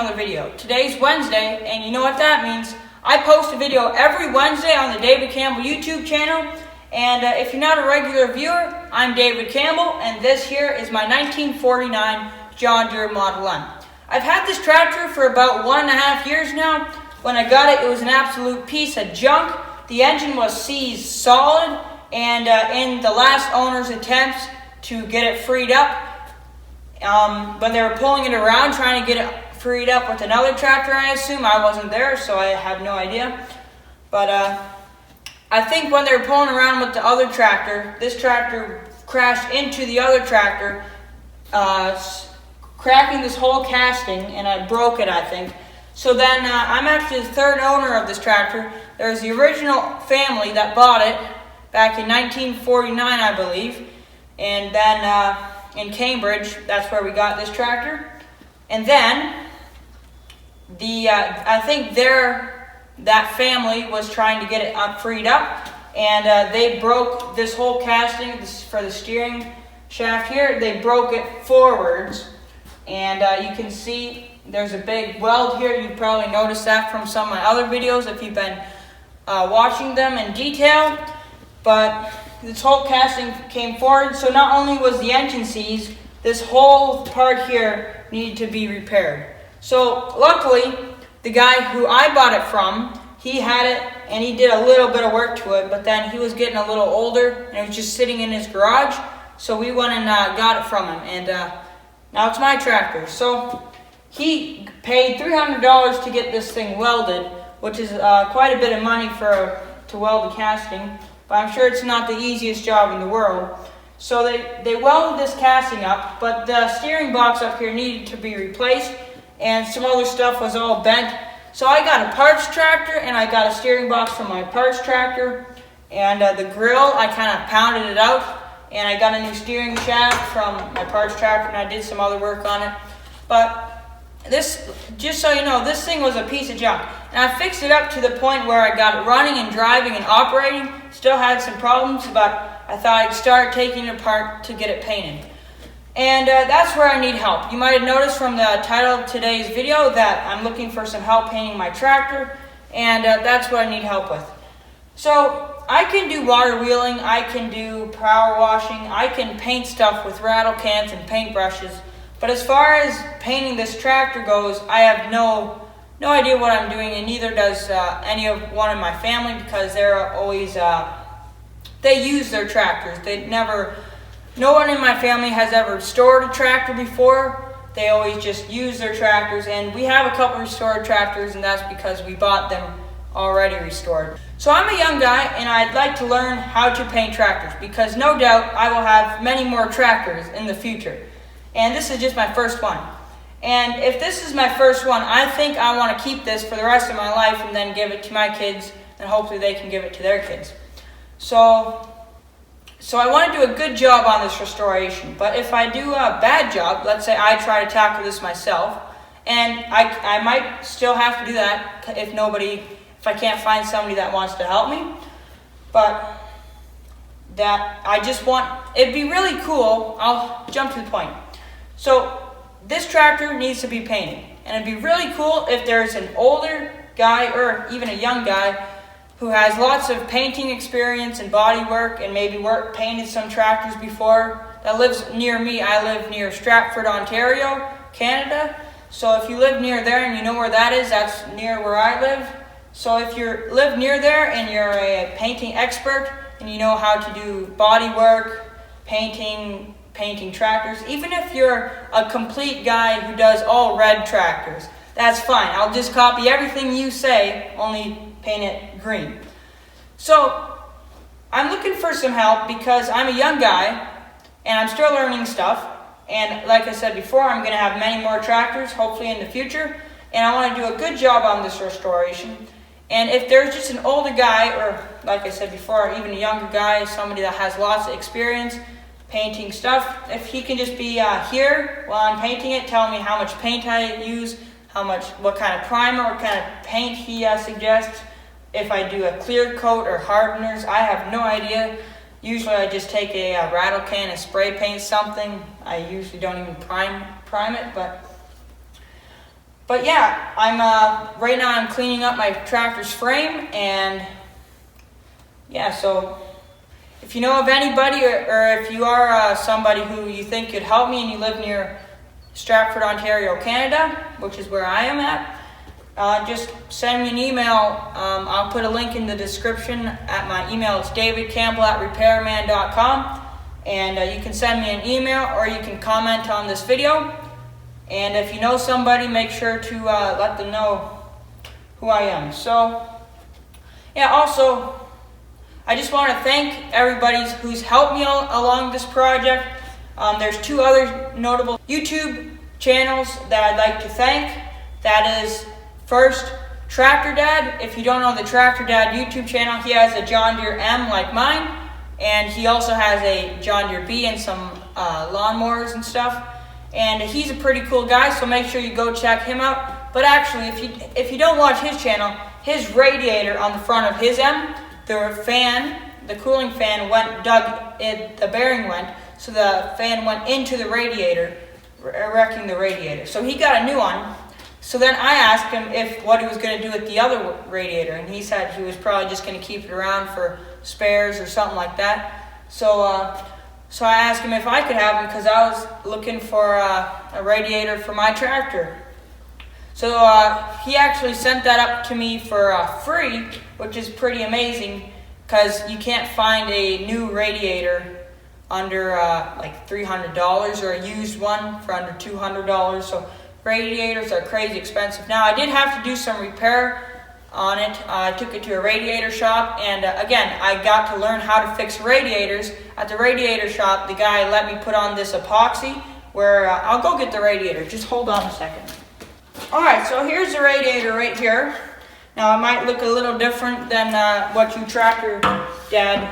another video. Today's Wednesday, and you know what that means. I post a video every Wednesday on the David Campbell YouTube channel. And if you're not a regular viewer, I'm David Campbell, and this here is my 1949 John Deere Model M. I've had this tractor for about 1.5 years now. When I got it, it was an absolute piece of junk. The engine was seized solid, and in the last owner's attempts to get it freed up, when they were pulling it around, trying to get it freed up with another tractor, I assume. I wasn't there, so I have no idea. But I think when they were pulling around with the other tractor, this tractor crashed into the other tractor, cracking this whole casting, and I broke it, I think. So then I'm actually the third owner of this tractor. There's the original family that bought it back in 1949, I believe. And then in Cambridge, that's where we got this tractor. And then I think that family was trying to get it freed up, and they broke this whole casting for the steering shaft here. They broke it forwards, and you can see there's a big weld here. You probably noticed that from some of my other videos if you've been watching them in detail. But this whole casting came forward, so not only was the engine seized, this whole part here needed to be repaired. So luckily, the guy who I bought it from, he had it and he did a little bit of work to it, but then he was getting a little older and it was just sitting in his garage, so we went and got it from him, and now it's my tractor. So he paid $300 to get this thing welded, which is quite a bit of money to weld the casting. But I'm sure it's not the easiest job in the world. So they welded this casting up, but the steering box up here needed to be replaced, and some other stuff was all bent. So I got a parts tractor, and I got a steering box from my parts tractor, and the grill, I kind of pounded it out, and I got a new steering shaft from my parts tractor, and I did some other work on it. But this, just so you know, this thing was a piece of junk. And I fixed it up to the point where I got it running and driving and operating. Still had some problems, but I thought I'd start taking it apart to get it painted. And that's where I need help. You might have noticed from the title of today's video that I'm looking for some help painting my tractor, and that's what I need help with. So I can do water wheeling, I can do power washing, I can paint stuff with rattle cans and paintbrushes. But as far as painting this tractor goes, I have no idea what I'm doing, and neither does one in my family, because they're always they use their tractors. No one in my family has ever stored a tractor before. They always just use their tractors, and we have a couple restored tractors, and that's because we bought them already restored. So I'm a young guy, and I'd like to learn how to paint tractors, because no doubt I will have many more tractors in the future. And this is just my first one. And if this is my first one, I think I want to keep this for the rest of my life and then give it to my kids, and hopefully they can give it to their kids. So I want to do a good job on this restoration. But if I do a bad job, let's say I try to tackle this myself, and I might still have to do that if I can't find somebody that wants to help me. But it'd be really cool. I'll jump to the point. So this tractor needs to be painted, and it'd be really cool if there's an older guy or even a young guy who has lots of painting experience and body work, and maybe painted some tractors before, that lives near me. I live near Stratford, Ontario, Canada. So if you live near there and you know where that is, that's near where I live. So if you live near there and you're a painting expert and you know how to do body work, painting tractors, even if you're a complete guy who does all red tractors, that's fine. I'll just copy everything you say, only paint it green. So I'm looking for some help because I'm a young guy and I'm still learning stuff. And like I said before, I'm going to have many more tractors, hopefully in the future. And I want to do a good job on this restoration. And if there's just an older guy, or like I said before, even a younger guy, somebody that has lots of experience painting stuff, if he can just be here while I'm painting it, tell me how much paint I use, what kind of primer, what kind of paint he suggests, if I do a clear coat or hardeners, I have no idea. Usually I just take a rattle can and spray paint something. I usually don't even prime it, but But yeah, I'm right now I'm cleaning up my tractor's frame, and yeah, so if you know of anybody, or if you are somebody who you think could help me and you live near Stratford, Ontario, Canada, which is where I am at, just send me an email. I'll put a link in the description at my email. It's davidcampbell@repairman.com, and you can send me an email or you can comment on this video. And if you know somebody, make sure to let them know who I am. So, yeah, also, I just want to thank everybody who's helped me along this project. There's 2 other notable YouTube channels that I'd like to thank. That is, first, Tractor Dad. If you don't know the Tractor Dad YouTube channel, he has a John Deere M like mine, and he also has a John Deere B and some lawnmowers and stuff. And he's a pretty cool guy, so make sure you go check him out. But actually, if you don't watch his channel, his radiator on the front of his M, the cooling fan the bearing went, so the fan went into the radiator, wrecking the radiator. So he got a new one. So then I asked him what he was going to do with the other radiator, and he said he was probably just going to keep it around for spares or something like that. So I asked him if I could have him because I was looking for a radiator for my tractor. So he actually sent that up to me for free, which is pretty amazing because you can't find a new radiator under like $300 or a used one for under $200. So radiators are crazy expensive. Now, I did have to do some repair on it. I took it to a radiator shop, and again, I got to learn how to fix radiators. At the radiator shop, the guy let me put on this epoxy where I'll go get the radiator. Just hold on a second. Alright, so here's the radiator right here. Now, it might look a little different than what you Tractor Dad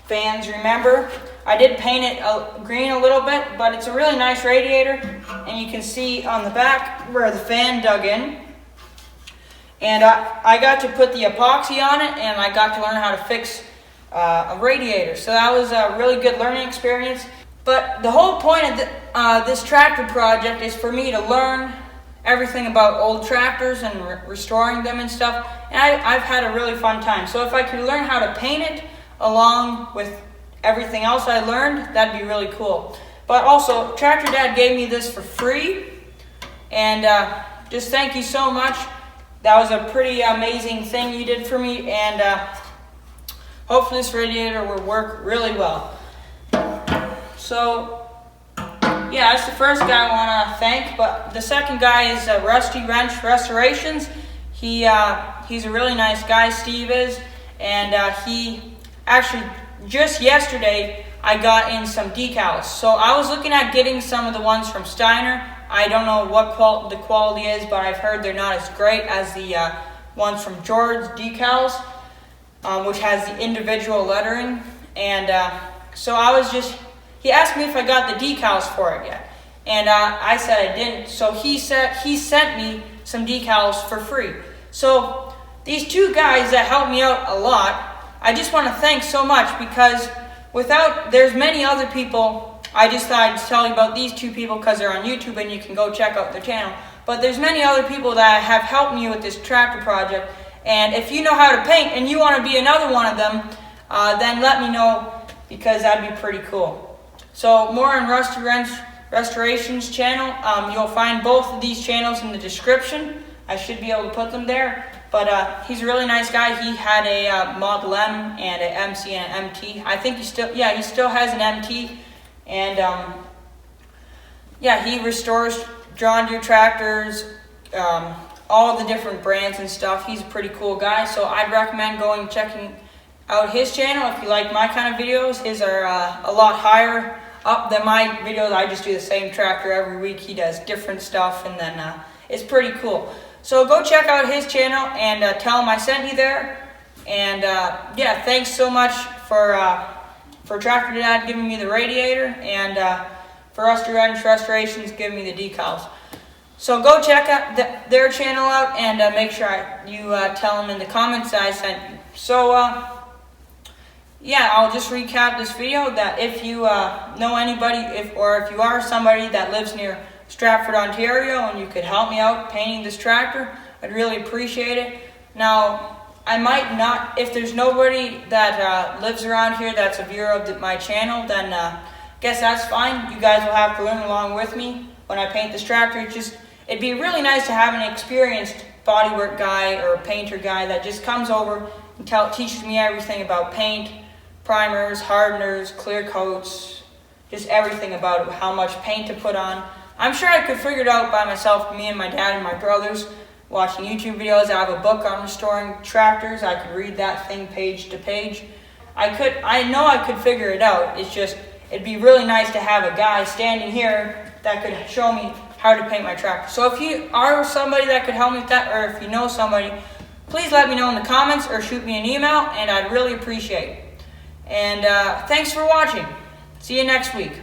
fans remember. I did paint it green a little bit, but it's a really nice radiator, and you can see on the back where the fan dug in. And I got to put the epoxy on it, and I got to learn how to fix a radiator. So that was a really good learning experience. But the whole point of this tractor project is for me to learn everything about old tractors and restoring them and stuff. And I've had a really fun time. So if I could learn how to paint it along with everything else I learned, that'd be really cool. But also, Tractor Dad gave me this for free. And just thank you so much. That was a pretty amazing thing you did for me, and hopefully this radiator will work really well. So, yeah, that's the first guy I want to thank, but the second guy is Rusty Wrench Restorations. He's a really nice guy, Steve is, and he actually, just yesterday, I got in some decals. So I was looking at getting some of the ones from Steiner. I don't know what the quality is, but I've heard they're not as great as the ones from George Decals, which has the individual lettering. And so he asked me if I got the decals for it yet. And I said I didn't. So he sent me some decals for free. So these 2 guys that helped me out a lot, I just want to thank so much, because there's many other people. I just thought I'd tell you about these 2 people because they're on YouTube and you can go check out their channel. But there's many other people that have helped me with this tractor project. And if you know how to paint and you want to be another one of them, then let me know, because that'd be pretty cool. So more on Rusty Wrench Restorations channel. You'll find both of these channels in the description. I should be able to put them there. But he's a really nice guy. He had a Model M and an MC and an MT. I think he still has an MT. And yeah, he restores John Deere tractors, all the different brands and stuff. He's a pretty cool guy, so I'd recommend checking out his channel if you like my kind of videos. His are a lot higher up than my videos. I just do the same tractor every week. He does different stuff, and then it's pretty cool. So go check out his channel and tell him I sent you there. And yeah, thanks so much for Tractor Dad giving me the radiator, and for Rusty Wrench Restorations giving me the decals. So go check out their channel out, and make sure you tell them in the comments that I sent you. So yeah, I'll just recap this video that if you know anybody, or if you are somebody that lives near Stratford, Ontario, and you could help me out painting this tractor, I'd really appreciate it. Now, I might not, if there's nobody that lives around here that's a viewer of my channel, then guess that's fine. You guys will have to learn along with me when I paint this tractor. It'd be really nice to have an experienced bodywork guy or a painter guy that just comes over and teaches me everything about paint, primers, hardeners, clear coats, just everything about how much paint to put on. I'm sure I could figure it out by myself, me and my dad and my brothers, watching YouTube videos. I have a book on restoring tractors. I could read that thing page to page. I know I could figure it out. It'd be really nice to have a guy standing here that could show me how to paint my tractor. So if you are somebody that could help me with that, or if you know somebody, please let me know in the comments or shoot me an email, and I'd really appreciate it. And thanks for watching. See you next week.